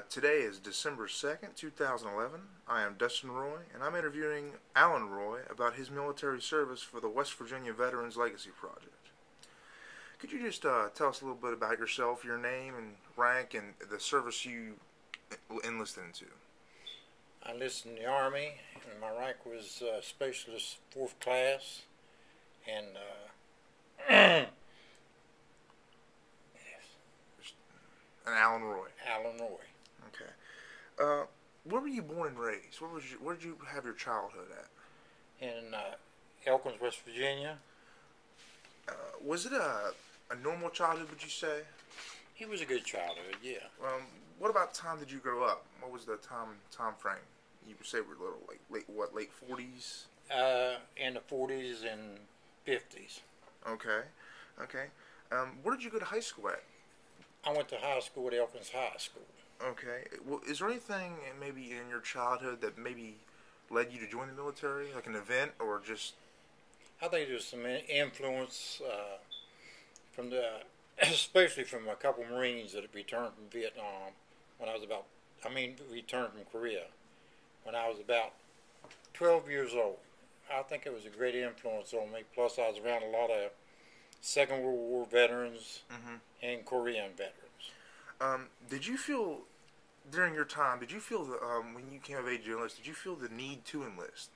Today is December 2nd, 2011. I am Dustin Roy, and I'm interviewing Alan Roy about his military service for the West Virginia Veterans Legacy Project. Could you just tell us a little bit about yourself, your name and rank, and the service you enlisted into? I enlisted in the Army, and my rank was Specialist 4th Class, and yes, And Alan Roy. Alan Roy. Okay. Where were you born and raised? Where did you have your childhood at? In Elkins, West Virginia. Was it a normal childhood, would you say? It was a good childhood, yeah. What about time did you grow up? What was the time frame? You would say we're little, like late 40s? In the 40s and 50s. Okay. Where did you go to high school at? I went to high school at Elkins High School. Okay. Well, is there anything maybe in your childhood that maybe led you to join the military, like an event or just? I think there was some influence from especially from a couple Marines that had returned from Vietnam when I was returned from Korea when I was about 12 years old. I think it was a great influence on me. Plus, I was around a lot of Second World War veterans and Korean veterans. Did you feel during your time? Did you feel when you came of age to enlist? Did you feel the need to enlist?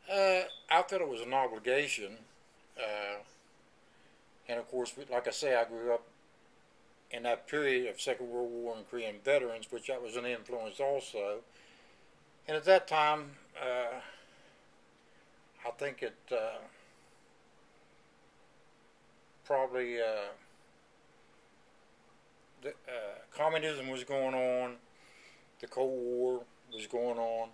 I felt it was an obligation, and of course, like I say, I grew up in that period of Second World War and Korean veterans, which that was an influence also. And at that time, I think it probably communism was going on, the Cold War was going on,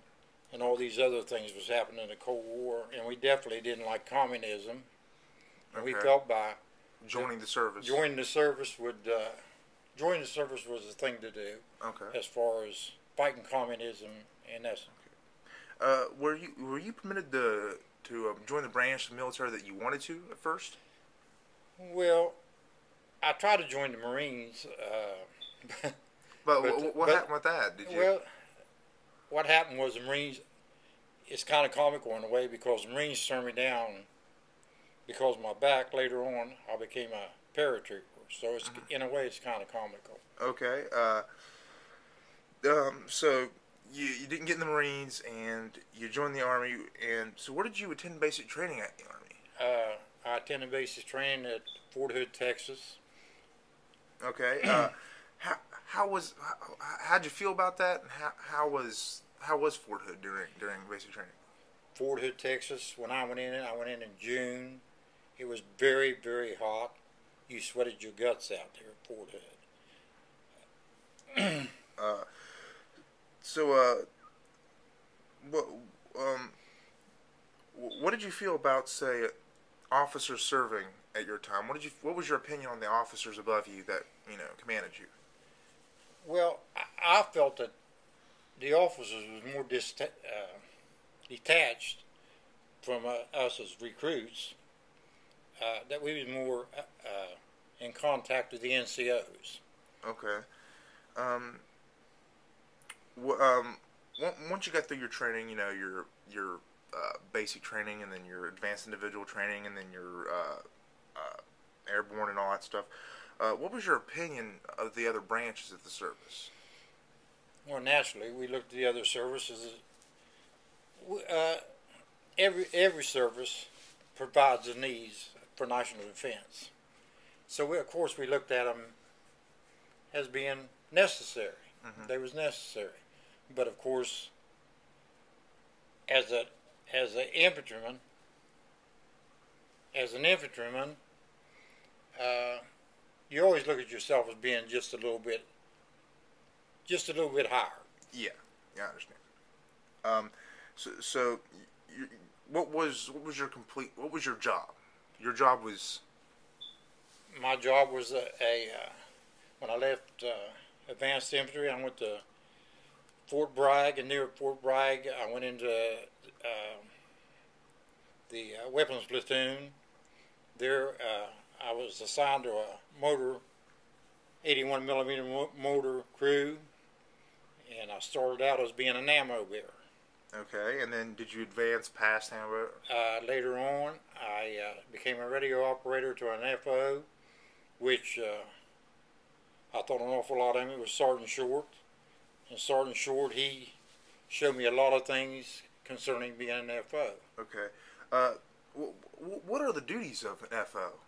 and all these other things was happening in the Cold War, and we definitely didn't like communism. And we felt by joining the service. Joining the service was the thing to do. Okay. As far as fighting communism and that. Were you permitted to join the branch of the military that you wanted to at first? Well, I tried to join the Marines. But what happened with that? Did you? Well, what happened was the Marines. It's kind of comical in a way because the Marines turned me down because of my back. Later on, I became a paratrooper. So it's in a way, it's kind of comical. Okay. So you didn't get in the Marines and you joined the Army. And so where did you attend basic training at the Army? I attended basic training at Fort Hood, Texas. Okay. How'd you feel about that? And how was Fort Hood during basic training? Fort Hood, Texas. When I went in June. It was very, very hot. You sweated your guts out there at Fort Hood. What did you feel about, say, officers serving at your time? What was your opinion on the officers above you that commanded you? Well, I felt that the officers was more detached from us as recruits. That we was more in contact with the NCOs. Okay. Once you got through your training, your basic training, and then your advanced individual training, and then your airborne and all that stuff. What was your opinion of the other branches of the service? Well, naturally, we looked at the other services. Every service provides the needs for national defense. So of course we looked at them as being necessary. They was necessary. But of course, as an infantryman, you always look at yourself as being just a little bit higher. Yeah, I understand. So what was your job? Your job was. My job was when I left advanced infantry, I went to Fort Bragg, and near Fort Bragg, I went into the weapons platoon. There, I was assigned to a 81 millimeter motor crew, I started out as being an ammo bearer. Okay, and then did you advance past ammo? Later on, I became a radio operator to an FO, which I thought an awful lot of him. It was Sergeant Short. And Sergeant Short, he showed me a lot of things concerning being an FO. Okay. What are the duties of an FO?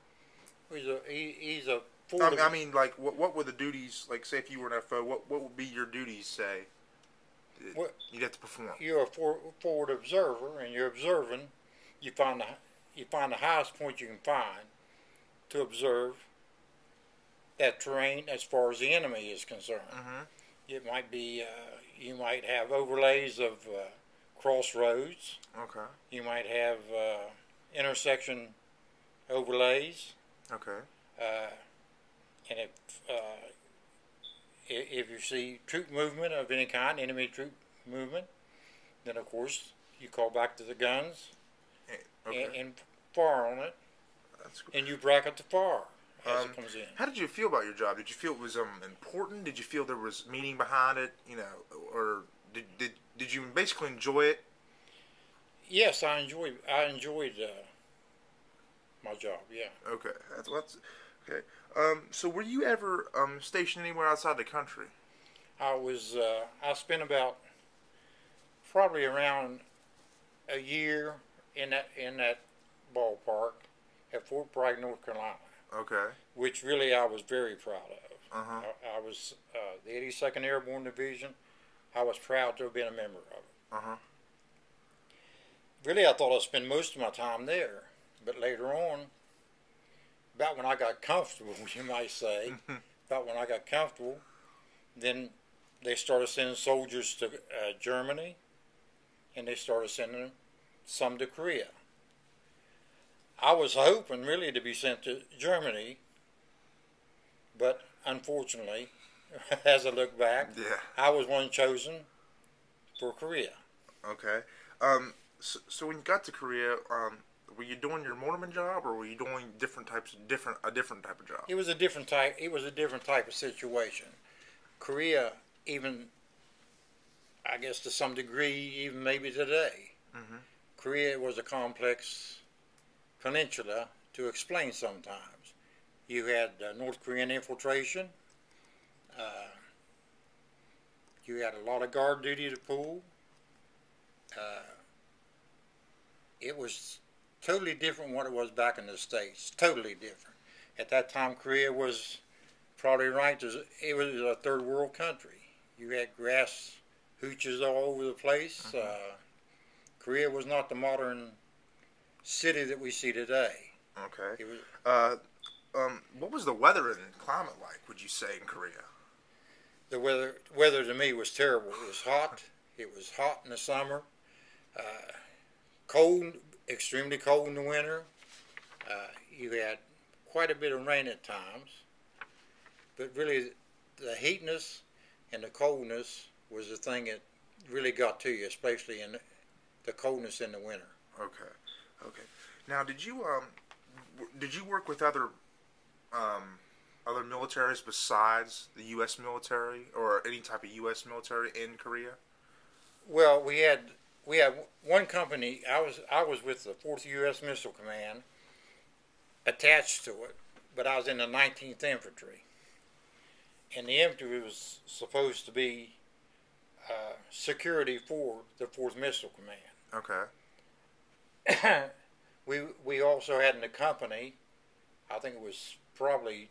He's a I mean, like, what were the duties? Like, say if you were an FO, what would be your duties? Say you'd have to perform. You're a forward observer, and you're observing. You find the highest point you can find to observe that terrain as far as the enemy is concerned. Mm-hmm. It might be you might have overlays of crossroads. Okay. You might have intersection overlays. Okay. And if you see troop movement of any kind, enemy troop movement, then of course you call back to the guns and fire on it. That's cool. And you bracket the fire as it comes in. How did you feel about your job? Did you feel it was important? Did you feel there was meaning behind it? You know, or did you basically enjoy it? Yes, I enjoyed my job. Yeah. Okay, that's okay. So were you ever stationed anywhere outside the country? I spent about probably around a year in that ballpark at Fort Bragg, North Carolina. Okay. Which really I was very proud of. Uh-huh. I was the 82nd Airborne Division. I was proud to have been a member of it. Uh-huh. Really, I thought I'd spend most of my time there, but later on, about when I got comfortable, you might say, then they started sending soldiers to Germany, and they started sending some to Korea. I was hoping really to be sent to Germany, but unfortunately, as I look back, I was one chosen for Korea. Okay. So when you got to Korea, were you doing your mortarman job, or were you doing a different type of job? It was a different type of situation. Korea, even I guess to some degree, even maybe today, Mm-hmm. Korea was a complex peninsula to explain sometimes. You had North Korean infiltration. You had a lot of guard duty to pull. It was totally different what it was back in the States. Totally different. At that time, Korea was probably ranked as it was a third world country. You had grass hooches all over the place. Mm-hmm. Korea was not the modern city that we see today. Okay. It was, what was the weather and climate like, would you say, in Korea? The weather to me was terrible. It was hot. It was hot in the summer. Cold, extremely cold in the winter. You had quite a bit of rain at times. But really, the heatness and the coldness was the thing that really got to you, especially in the coldness in the winter. Okay. Okay. Now, did you work with other militaries besides the U.S. military, or any type of U.S. military in Korea? Well, we had one company. I was with the 4th U.S. Missile Command, attached to it, but I was in the 19th Infantry, and the infantry was supposed to be security for the 4th Missile Command. Okay. We also had in the company, I think it was probably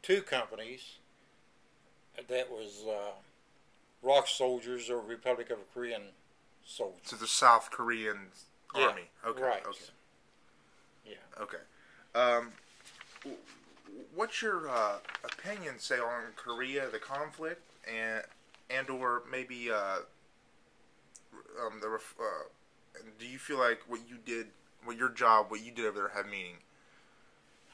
2 companies that was ROK soldiers, or Republic of Korean soldiers. So the South Korean Army. Okay. Right. Okay. Yeah. Okay. What's your opinion, say, on Korea, the conflict, and or maybe do you feel like what you did over there had meaning?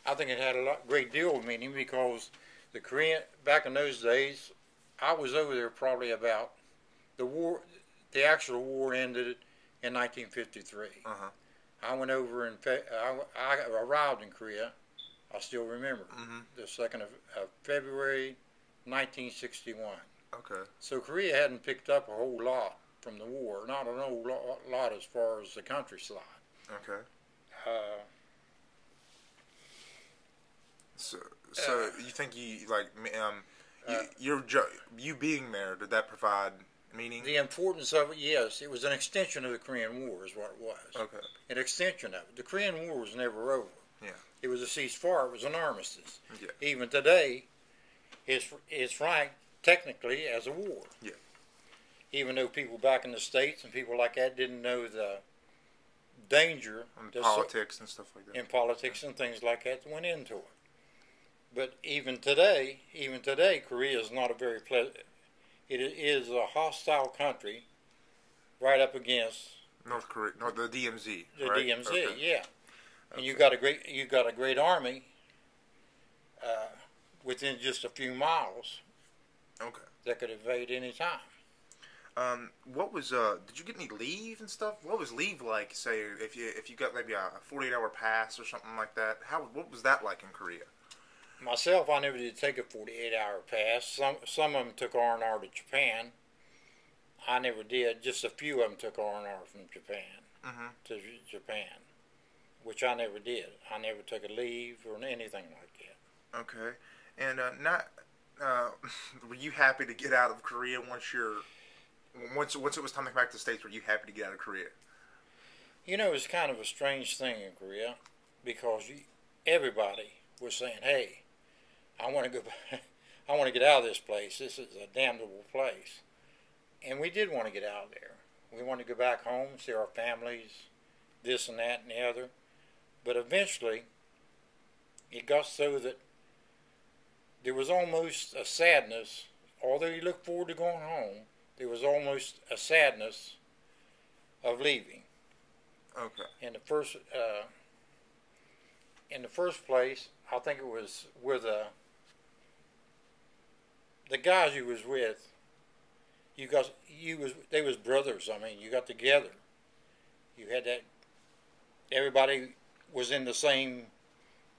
I think it had a great deal of meaning, because the Korean, back in those days, I was over there probably about the war. The actual war ended in 1953. Uh-huh. I went over I arrived in Korea. I still remember Mm-hmm. the 2nd of February, 1961. Okay. So Korea hadn't picked up a whole lot from the war, not an whole lot as far as the countryside. Okay. Uh, So, uh, you think you like uh, you being there, did that provide meaning? the importance of it, yes, it was an extension of the Korean War, is what it was. Okay. An extension of it. The Korean War was never over. Yeah. It was a ceasefire. It was an armistice. Yeah. Even today, it's ranked technically as a war. Yeah. Even though people back in the States and people like that didn't know the danger And politics and stuff like that. in politics and things like that went into it. But even today, Korea is not a very pleasant. It is a hostile country, right up against North Korea, no, the DMZ. the right? DMZ. Okay. Yeah, and Okay. you got a great army within just a few miles Okay. that could invade any time. What was did you get any leave and stuff? What was leave like? Say if you got maybe a 48-hour pass or something like that. What was that like in Korea? Myself, I never did take a 48-hour pass. Some of them took R&R to Japan. I never did. Just a few of them took R&R from Japan to Japan, which I never did. I never took a leave or anything like that. Okay, and not were you happy to get out of Korea once it was time to come back to the States? Were you happy to get out of Korea? You know, it's kind of a strange thing in Korea because everybody was saying, "Hey, I want to go back. I want to get out of this place. This is a damnable place." And we did want to get out of there. We wanted to go back home, see our families, this and that and the other. But eventually, it got so that there was almost a sadness. Although you looked forward to going home, there was almost a sadness of leaving. Okay. In the first place, I think it was with the guys you was with. They was brothers. I mean, you got together. You had that. Everybody was in the same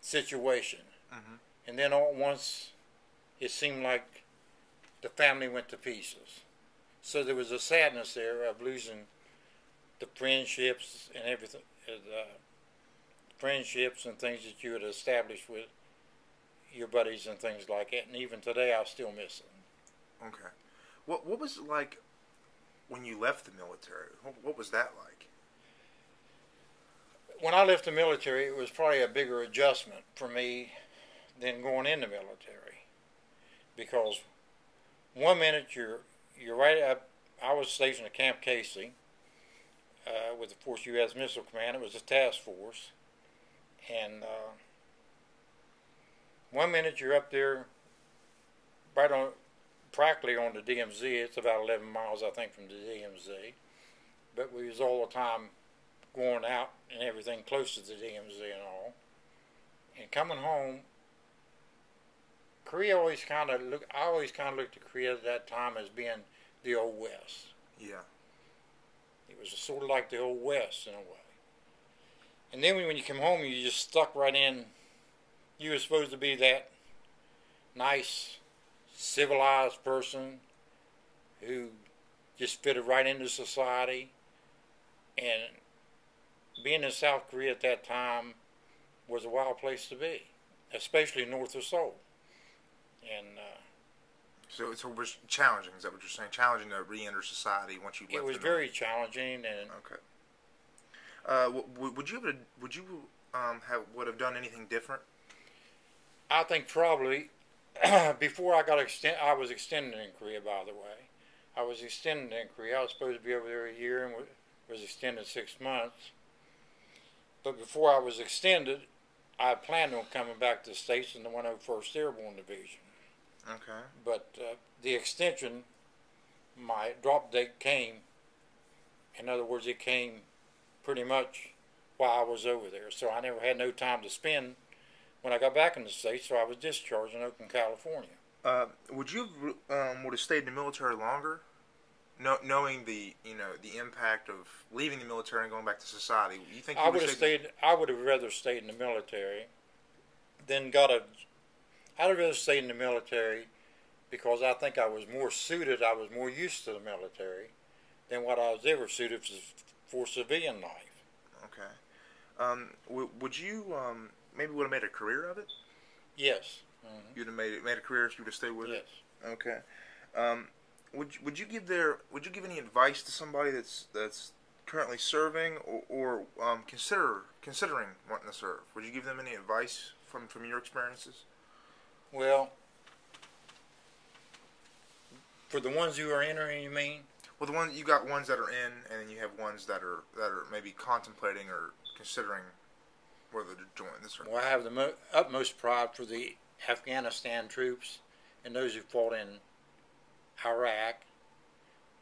situation, and then all at once, it seemed like the family went to pieces. So there was a sadness there of losing the friendships and everything, friendships and things that you had established with your buddies and things like that. And even today, I still miss them. Okay. What was it like when you left the military? What was that like? When I left the military, it was probably a bigger adjustment for me than going in the military, because one minute you're right up. I was stationed at Camp Casey with the 4th U.S. Missile Command. It was a task force, and one minute you're up there, right on, practically on the DMZ. It's about 11 miles, I think, from the DMZ. But we was all the time going out and everything close to the DMZ and all. And coming home, Korea always kind of look. I always kind of looked at Korea at that time as being the Old West. Yeah. It was sort of like the Old West in a way. And then when you come home, you just stuck right in. You were supposed to be that nice, civilized person who just fitted right into society. And being in South Korea at that time was a wild place to be, especially north of Seoul. And So it was challenging. Is that what you're saying? Challenging to re-enter society once you left. it was very challenging. And okay. Would you have done anything different? I think probably before I was extended in Korea. By the way, I was extended in Korea. I was supposed to be over there a year and was extended 6 months. But before I was extended, I planned on coming back to the States in the 101st Airborne Division. Okay. But the extension, my drop date came. In other words, it came pretty much while I was over there. So I never had no time to spend when I got back in the States, so I was discharged in Oakland, California. Would you would have stayed in the military longer, knowing the impact of leaving the military and going back to society? You think I would have stayed? I would have rather stayed in the military than I'd have rather stayed in the military because I think I was more suited, I was more used to the military than what I was ever suited for civilian life. Okay. Would you maybe would have made a career of it? Yes. Mm-hmm. You'd have made a career if you would have stayed with Yes. it. Okay. Would you give any advice to somebody that's currently serving or considering wanting to serve? Would you give them any advice from your experiences? Well, for the ones who are entering, you mean? Well, you got ones that are in, and then you have ones that are maybe contemplating or considering whether to join the service. Well, I have the utmost pride for the Afghanistan troops and those who fought in Iraq,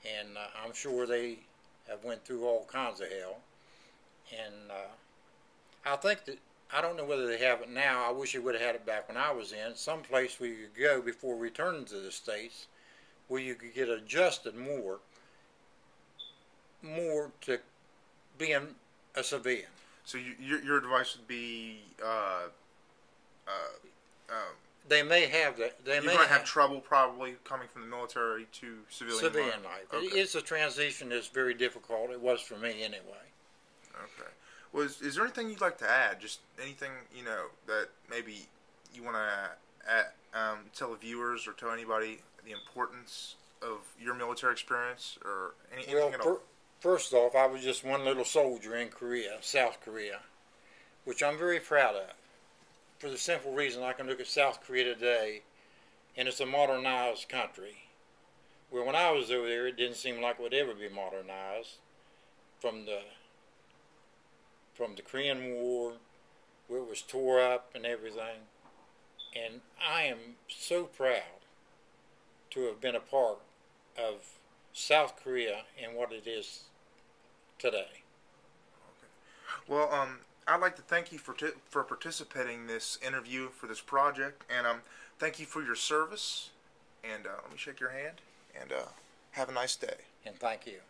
and I'm sure they have went through all kinds of hell. And I think that, I don't know whether they have it now. I wish they would have had it back when I was in. Some place where you could go before returning to the States, where you could get adjusted more to being a civilian. So your advice would be they may have that. You're going to have trouble probably coming from the military to civilian life. Okay. It's a transition that's very difficult. It was for me anyway. Okay. Well, is there anything you'd like to add? Just anything, that maybe you want to tell the viewers or tell anybody the importance of your military experience or anything at all? First off, I was just one little soldier in Korea, South Korea, which I'm very proud of. For the simple reason I can look at South Korea today, and it's a modernized country. Where when I was over there, it didn't seem like it would ever be modernized. From the Korean War, where it was tore up and everything. And I am so proud to have been a part of South Korea and what it is today. Okay. Well, I'd like to thank you for participating in this interview for this project, and thank you for your service. And let me shake your hand, and have a nice day. And thank you.